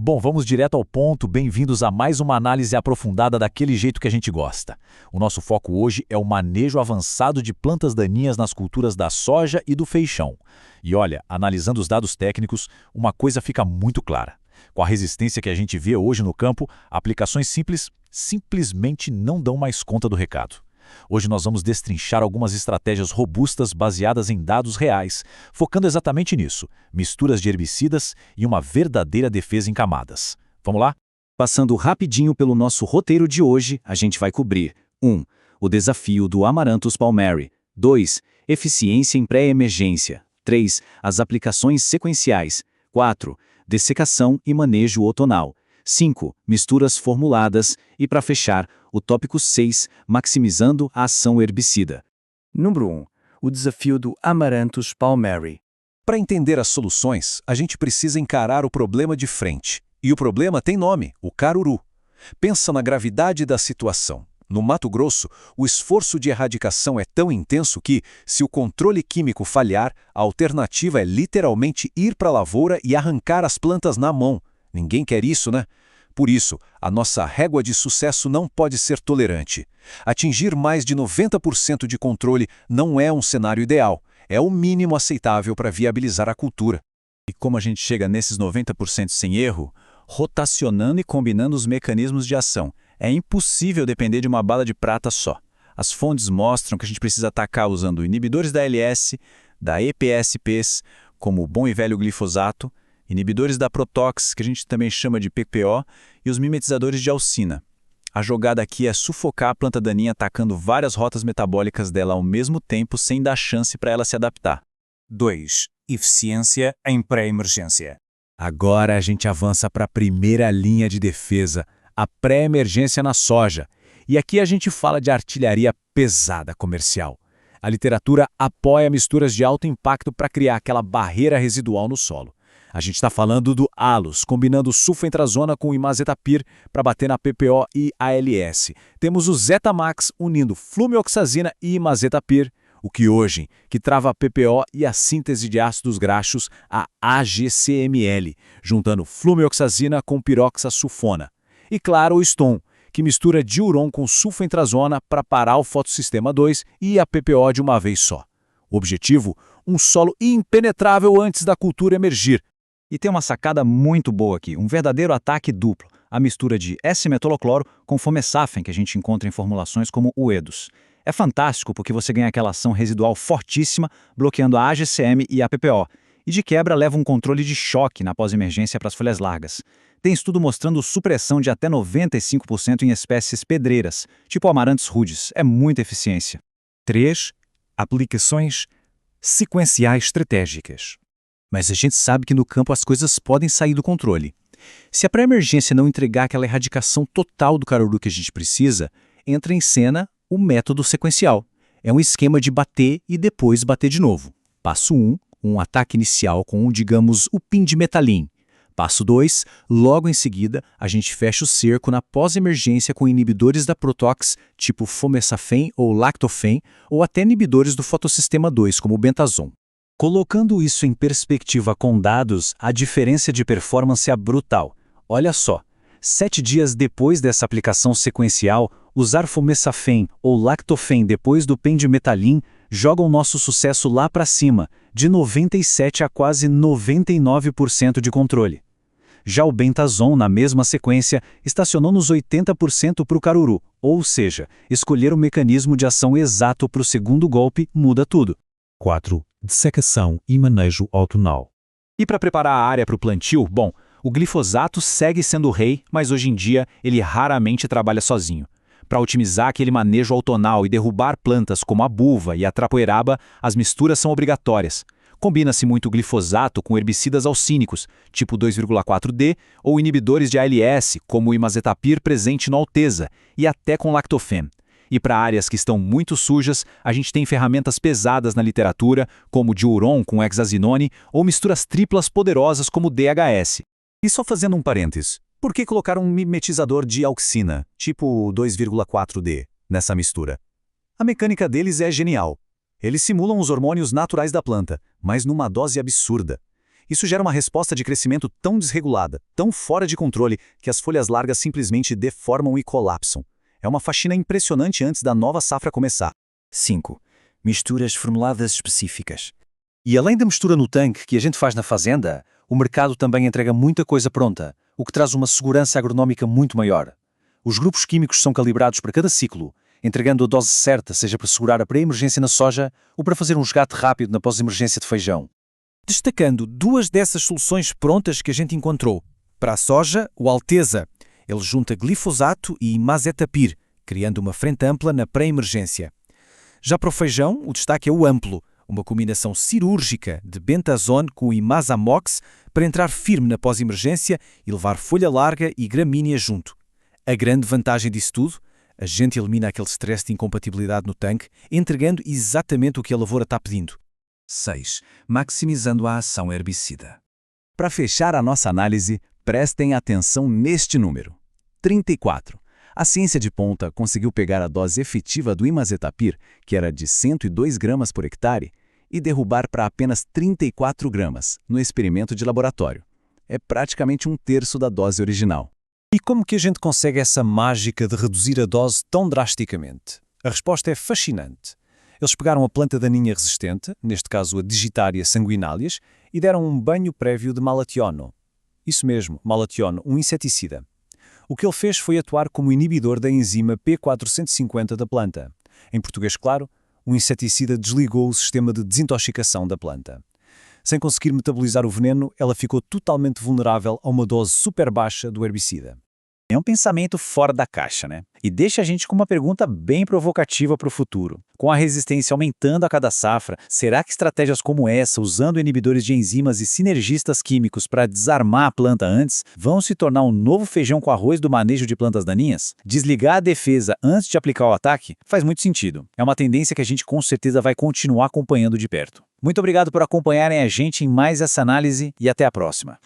Bom, vamos direto ao ponto. Bem-vindos a mais uma análise aprofundada daquele jeito que a gente gosta. O nosso foco hoje é o manejo avançado de plantas daninhas nas culturas da soja e do feijão. E olha, analisando os dados técnicos, uma coisa fica muito clara. Com a resistência que a gente vê hoje no campo, aplicações simples simplesmente não dão mais conta do recado. Hoje nós vamos destrinchar algumas estratégias robustas baseadas em dados reais, focando exatamente nisso, misturas de herbicidas e uma verdadeira defesa em camadas. Vamos lá? Passando rapidinho pelo nosso roteiro de hoje, a gente vai cobrir 1. O desafio do Amaranthus palmeri. 2. Eficiência em pré-emergência. 3. As aplicações sequenciais. 4. Dessecação e manejo outonal. 5. Misturas formuladas. E para fechar, o tópico 6, maximizando a ação herbicida. Número 1. O desafio do Amaranthus palmeri. Para entender as soluções, a gente precisa encarar o problema de frente. E o problema tem nome, o caruru. Pensa na gravidade da situação. No Mato Grosso, o esforço de erradicação é tão intenso que, se o controle químico falhar, a alternativa é literalmente ir para a lavoura e arrancar as plantas na mão. Ninguém quer isso, né? Por isso, a nossa régua de sucesso não pode ser tolerante. Atingir mais de 90% de controle não é um cenário ideal, é o mínimo aceitável para viabilizar a cultura. E como a gente chega nesses 90% sem erro? Rotacionando e combinando os mecanismos de ação. É impossível depender de uma bala de prata só. As fontes mostram que a gente precisa atacar usando inibidores da ALS, da EPSPs, como o bom e velho glifosato, inibidores da Protox, que a gente também chama de PPO, e os mimetizadores de alcina. A jogada aqui é sufocar a planta daninha atacando várias rotas metabólicas dela ao mesmo tempo sem dar chance para ela se adaptar. 2. Eficiência em pré-emergência. Agora a gente avança para a primeira linha de defesa, a pré-emergência na soja. E aqui a gente fala de artilharia pesada comercial. A literatura apoia misturas de alto impacto para criar aquela barreira residual no solo. A gente está falando do Alus, combinando sulfentrazona com imazetapir para bater na PPO e ALS. Temos o Zetamax unindo flumioxazina e imazetapir, o Kyojin, que trava a PPO e a síntese de ácidos graxos, a AGCML, juntando flumioxazina com piroxasulfona. E claro, o Ston, que mistura diuron com sulfentrazona para parar o fotossistema 2 e a PPO de uma vez só. O objetivo? Um solo impenetrável antes da cultura emergir. E tem uma sacada muito boa aqui, um verdadeiro ataque duplo, a mistura de S-metolocloro com fomesafen que a gente encontra em formulações como o EDOS. É fantástico porque você ganha aquela ação residual fortíssima, bloqueando a AGCM e a PPO, e de quebra leva um controle de choque na pós-emergência para as folhas largas. Tem estudo mostrando supressão de até 95% em espécies pedreiras, tipo Amaranthus rudis. É muita eficiência. 3. Aplicações sequenciais estratégicas. Mas a gente sabe que no campo as coisas podem sair do controle. Se a pré-emergência não entregar aquela erradicação total do caruru que a gente precisa, entra em cena o método sequencial. É um esquema de bater e depois bater de novo. Passo 1, um ataque inicial com, digamos, o pindimetalin. Passo 2, logo em seguida, a gente fecha o cerco na pós-emergência com inibidores da Protox, tipo fomesafen ou lactofen, ou até inibidores do fotossistema 2, como o bentazon. Colocando isso em perspectiva com dados, a diferença de performance é brutal. Olha só, 7 dias depois dessa aplicação sequencial, usar fomesafen ou lactofen depois do pendimetalin joga o nosso sucesso lá para cima, de 97% a quase 99% de controle. Já o bentazon, na mesma sequência, estacionou nos 80% para o caruru, ou seja, escolher o mecanismo de ação exato para o segundo golpe muda tudo. 4. Dessecação e manejo outonal. E para preparar a área para o plantio, bom, o glifosato segue sendo o rei, mas hoje em dia ele raramente trabalha sozinho. Para otimizar aquele manejo outonal e derrubar plantas como a buva e a trapoeraba, as misturas são obrigatórias. Combina-se muito glifosato com herbicidas alcínicos, tipo 2,4-D, ou inibidores de ALS, como o imazetapir presente no Alteza, e até com lactofen. E para áreas que estão muito sujas, a gente tem ferramentas pesadas na literatura, como diuron com hexazinone, ou misturas triplas poderosas como o DHS. E só fazendo um parênteses, por que colocar um mimetizador de auxina, tipo 2,4-D, nessa mistura? A mecânica deles é genial. Eles simulam os hormônios naturais da planta, mas numa dose absurda. Isso gera uma resposta de crescimento tão desregulada, tão fora de controle, que as folhas largas simplesmente deformam e colapsam. É uma faxina impressionante antes da nova safra começar. 5. Misturas formuladas específicas. E além da mistura no tanque que a gente faz na fazenda, o mercado também entrega muita coisa pronta, o que traz uma segurança agronómica muito maior. Os grupos químicos são calibrados para cada ciclo, entregando a dose certa, seja para segurar a pré-emergência na soja ou para fazer um resgate rápido na pós-emergência de feijão. Destacando duas dessas soluções prontas que a gente encontrou. Para a soja, o Alteza. Ele junta glifosato e Imazethapyr, criando uma frente ampla na pré-emergência. Já para o feijão, o destaque é o Amplo, uma combinação cirúrgica de bentazone com Imazamox para entrar firme na pós-emergência e levar folha larga e gramínea junto. A grande vantagem disso tudo, a gente elimina aquele stress de incompatibilidade no tanque, entregando exatamente o que a lavoura está pedindo. 6. Maximizando a ação herbicida. Para fechar a nossa análise, prestem atenção neste número. 34. A ciência de ponta conseguiu pegar a dose efetiva do Imazethapyr, que era de 102 gramas por hectare, e derrubar para apenas 34 gramas, no experimento de laboratório. É praticamente um terço da dose original. E como que a gente consegue essa mágica de reduzir a dose tão drasticamente? A resposta é fascinante. Eles pegaram a planta daninha resistente, neste caso a Digitaria sanguinaleas, e deram um banho prévio de malationo. Isso mesmo, malationo, um inseticida. O que ele fez foi atuar como inibidor da enzima P450 da planta. Em português claro, o inseticida desligou o sistema de desintoxicação da planta. Sem conseguir metabolizar o veneno, ela ficou totalmente vulnerável a uma dose super baixa do herbicida. É um pensamento fora da caixa, né? E deixa a gente com uma pergunta bem provocativa para o futuro. Com a resistência aumentando a cada safra, será que estratégias como essa, usando inibidores de enzimas e sinergistas químicos para desarmar a planta antes, vão se tornar um novo feijão com arroz do manejo de plantas daninhas? Desligar a defesa antes de aplicar o ataque faz muito sentido. É uma tendência que a gente com certeza vai continuar acompanhando de perto. Muito obrigado por acompanharem a gente em mais essa análise e até a próxima.